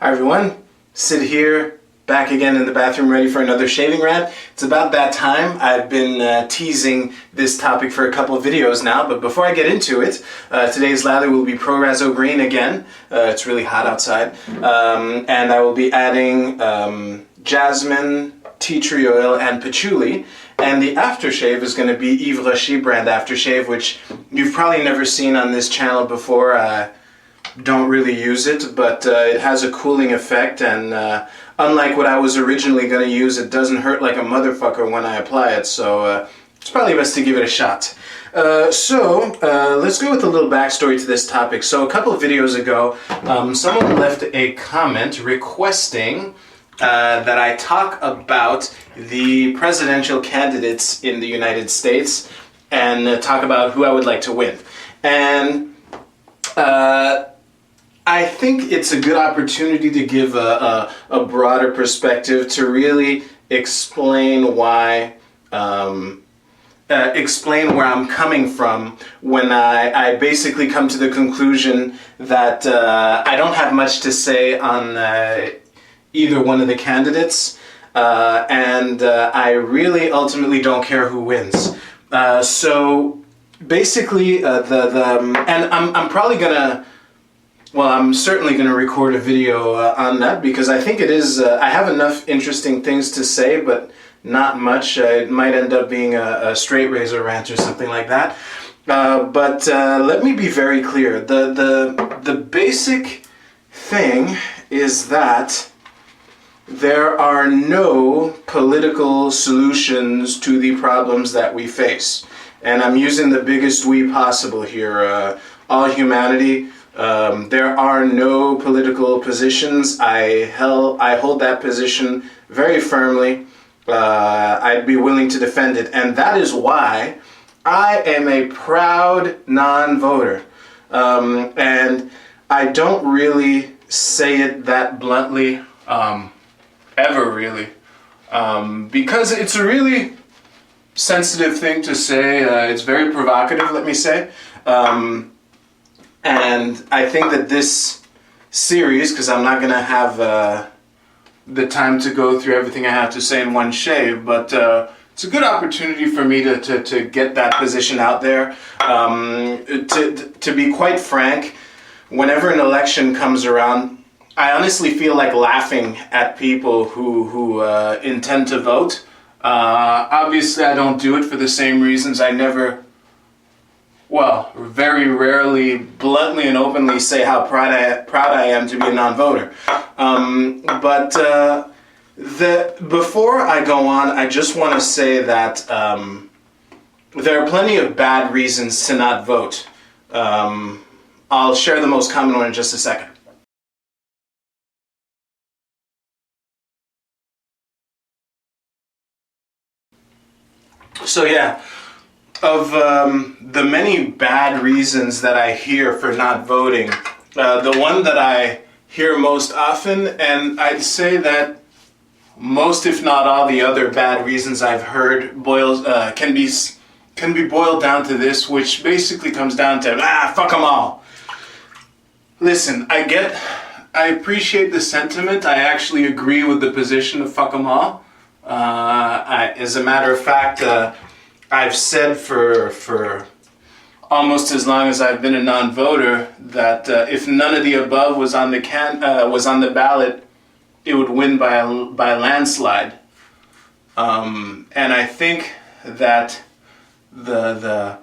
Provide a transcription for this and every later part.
Hi everyone, Sid here, back again in the bathroom ready for another shaving rant. It's about that time. I've been teasing this topic for a couple of videos now, but before I get into it, today's lather will be Pro Razzo Green again. It's really hot outside. And I will be adding jasmine, tea tree oil, and patchouli. And the aftershave is going to be Yves Rocher brand aftershave, which you've probably never seen on this channel before. Don't really use it, but it has a cooling effect, and unlike what I was originally going to use, it doesn't hurt like a motherfucker when I apply it, so it's probably best to give it a shot. Let's go with a little backstory to this topic. So a couple of videos ago, someone left a comment requesting that I talk about the presidential candidates in the United States and talk about who I would like to win. And I think it's a good opportunity to give a broader perspective to really explain why, explain where I'm coming from when I basically come to the conclusion that I don't have much to say on either one of the candidates, and I really ultimately don't care who wins. So basically, and I'm probably gonna. Well, I'm certainly going to record a video on that because I think it is, I have enough interesting things to say, but not much. It might end up being a straight razor rant or something like that. But let me be very clear. The basic thing is that there are no political solutions to the problems that we face. And I'm using the biggest we possible here. All humanity. There are no political positions. I hold that position very firmly. I'd be willing to defend it, and that is why I am a proud non-voter. And I don't really say it that bluntly, ever really, because it's a really sensitive thing to say. It's very provocative, let me say. And I think that this series, because I'm not going to have the time to go through everything I have to say in one shave, but it's a good opportunity for me to get that position out there. To be quite frank, whenever an election comes around, I honestly feel like laughing at people who intend to vote. Obviously, I don't do it for the same reasons. I never... Well, very rarely, bluntly and openly say how proud I am to be a non-voter. Before I go on, I just want to say that there are plenty of bad reasons to not vote. I'll share the most common one in just a second. So yeah. Of the many bad reasons that I hear for not voting, the one that I hear most often, and I'd say that most if not all the other bad reasons I've heard can be boiled down to this, which basically comes down to, fuck them all. Listen, I appreciate the sentiment. I actually agree with the position of fuck them all. As a matter of fact, I've said for almost as long as I've been a non-voter that if none of the above was on the ballot, it would win by a landslide. And I think that the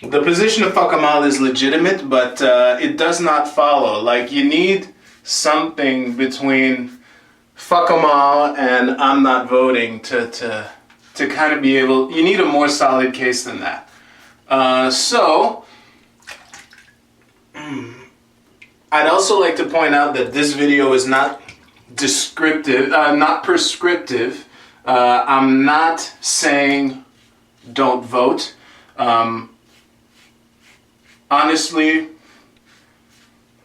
position of fuck 'em all is legitimate, but it does not follow. Like, you need something between fuck 'em all and I'm not voting to kind of be able, you need a more solid case than that. So, I'd also like to point out that this video is not descriptive, not prescriptive. I'm not saying don't vote. Honestly,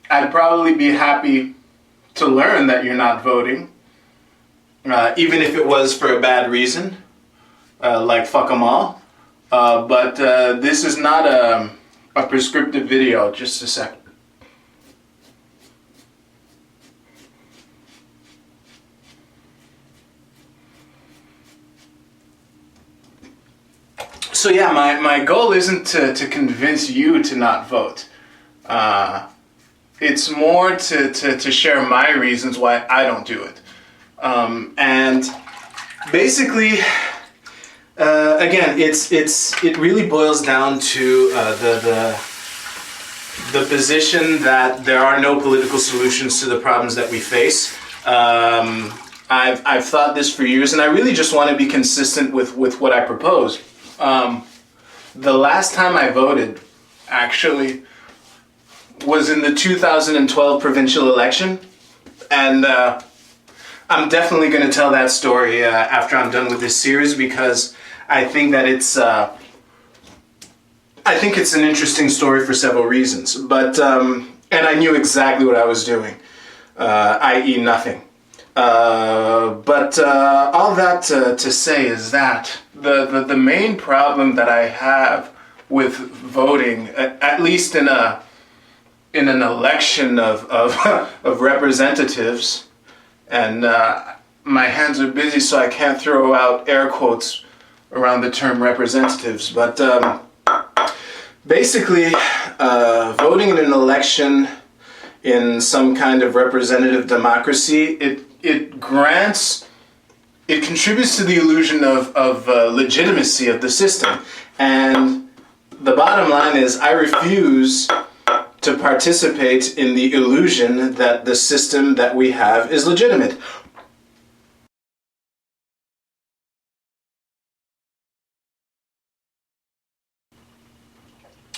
I'd probably be happy to learn that you're not voting, even if it was for a bad reason. Like fuck 'em all, but this is not a prescriptive video. Just a second. So yeah, my goal isn't to convince you to not vote. It's more to share my reasons why I don't do it. And basically, again, it really boils down to the position that there are no political solutions to the problems that we face. I've thought this for years, and I really just want to be consistent with what I propose. The last time I voted, actually, was in the 2012 provincial election, and I'm definitely going to tell that story after I'm done with this series, because I think that it's an interesting story for several reasons. But and I knew exactly what I was doing, i.e. nothing. But all that to say is that the main problem that I have with voting, at least in an election of representatives, and my hands are busy, so I can't throw out air quotes around the term representatives, but basically, voting in an election in some kind of representative democracy, it contributes to the illusion of legitimacy of the system. And the bottom line is, I refuse to participate in the illusion that the system that we have is legitimate.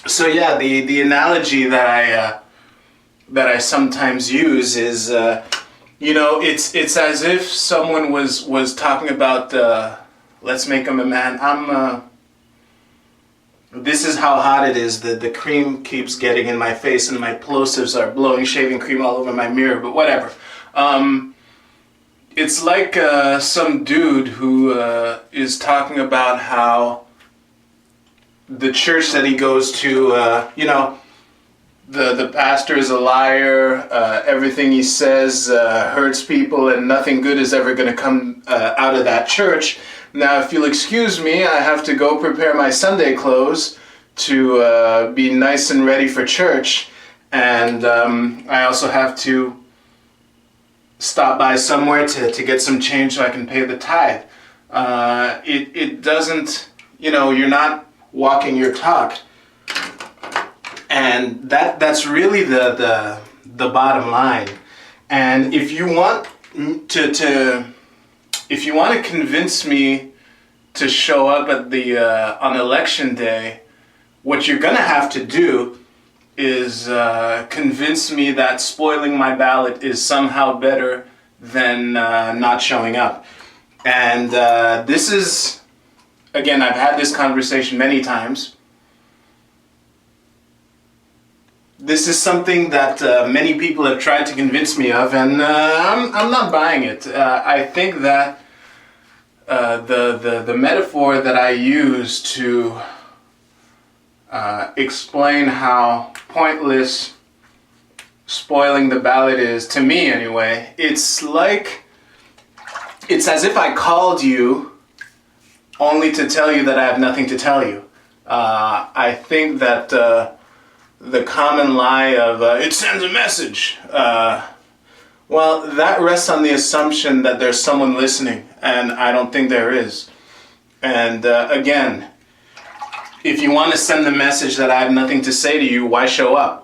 So yeah, the analogy that I sometimes use is, it's as if someone was talking about, let's make him a man. This is how hot it is. The cream keeps getting in my face, and my plosives are blowing shaving cream all over my mirror. But whatever. It's like some dude who is talking about how the church that he goes to, the pastor is a liar, everything he says hurts people, and nothing good is ever going to come out of that church. Now, if you'll excuse me, I have to go prepare my Sunday clothes to be nice and ready for church, and I also have to stop by somewhere to get some change so I can pay the tithe. It doesn't, you're not walking your talk, and that's really the bottom line. And if you want if you want to convince me to show up at the on election day, what you're gonna have to do is convince me that spoiling my ballot is somehow better than not showing up. And this is, again, I've had this conversation many times. This is something that many people have tried to convince me of, and I'm not buying it. I think that the metaphor that I use to explain how pointless spoiling the ballot is, to me anyway, it's as if I called you only to tell you that I have nothing to tell you. I think that the common lie of it sends a message, well, that rests on the assumption that there's someone listening, and I don't think there is. And again, if you want to send the message that I have nothing to say to you, why show up?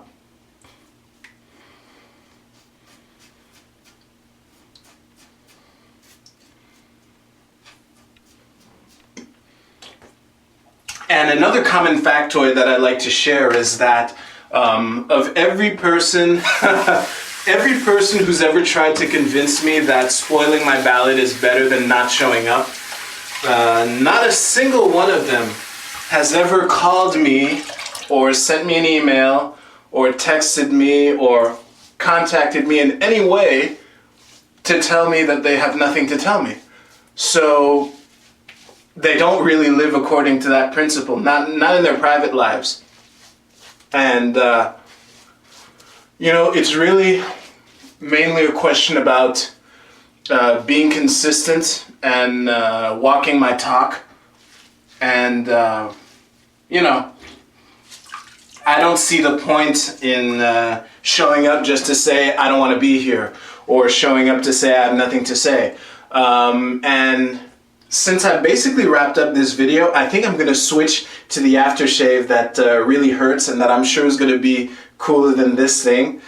And another common factoid that I'd like to share is that of every person, every person who's ever tried to convince me that spoiling my ballot is better than not showing up, not a single one of them has ever called me or sent me an email or texted me or contacted me in any way to tell me that they have nothing to tell me. So they don't really live according to that principle, not in their private lives. And, it's really mainly a question about being consistent and walking my talk. And you know, I don't see the point in showing up just to say I don't want to be here, or showing up to say I have nothing to say. And since I've basically wrapped up this video, I think I'm going to switch to the aftershave that really hurts and that I'm sure is going to be cooler than this thing.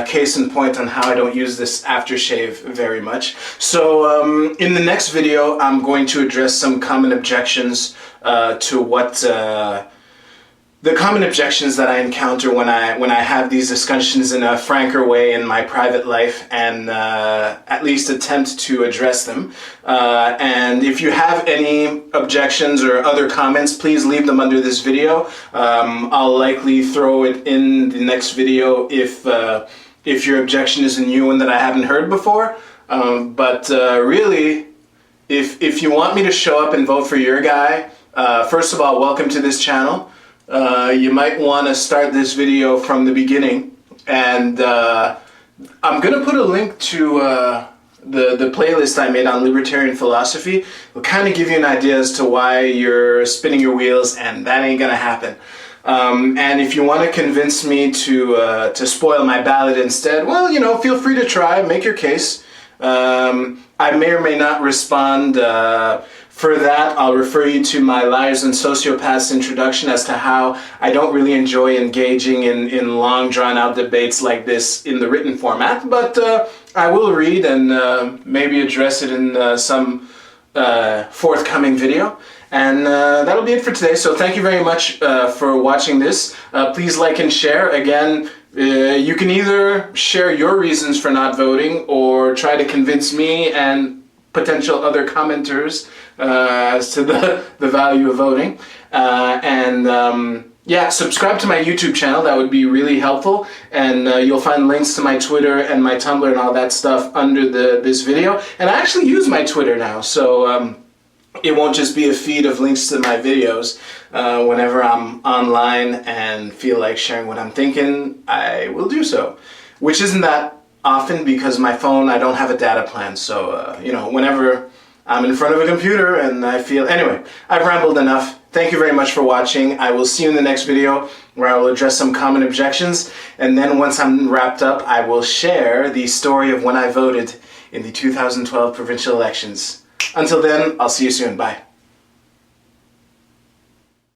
Case in point on how I don't use this aftershave very much. So in the next video, I'm going to address some common objections to what the common objections that I encounter when I have these discussions in a franker way in my private life, and at least attempt to address them. And if you have any objections or other comments, please leave them under this video. I'll likely throw it in the next video if your objection is a new one that I haven't heard before. But really, if you want me to show up and vote for your guy, first of all, welcome to this channel. You might want to start this video from the beginning, and I'm going to put a link to the playlist I made on libertarian philosophy. It'll kind of give you an idea as to why you're spinning your wheels, and that ain't going to happen. And if you want to convince me to spoil my ballot instead, well, you know, feel free to try, make your case. I may or may not respond. For that, I'll refer you to my Liars and Sociopaths introduction as to how I don't really enjoy engaging in long, drawn-out debates like this in the written format, but I will read and maybe address it in some forthcoming video. And that'll be it for today, so thank you very much for watching this. Please like and share. Again, you can either share your reasons for not voting or try to convince me and potential other commenters as to the value of voting. Yeah, subscribe to my YouTube channel. That would be really helpful. And you'll find links to my Twitter and my Tumblr and all that stuff under this video. And I actually use my Twitter now, so it won't just be a feed of links to my videos. Whenever I'm online and feel like sharing what I'm thinking, I will do so. Which isn't that often because my phone, I don't have a data plan. So, you know, whenever I'm in front of a computer and I feel... Anyway, I've rambled enough. Thank you very much for watching. I will see you in the next video where I will address some common objections. And then once I'm wrapped up, I will share the story of when I voted in the 2012 provincial elections. Until then, I'll see you soon. Bye.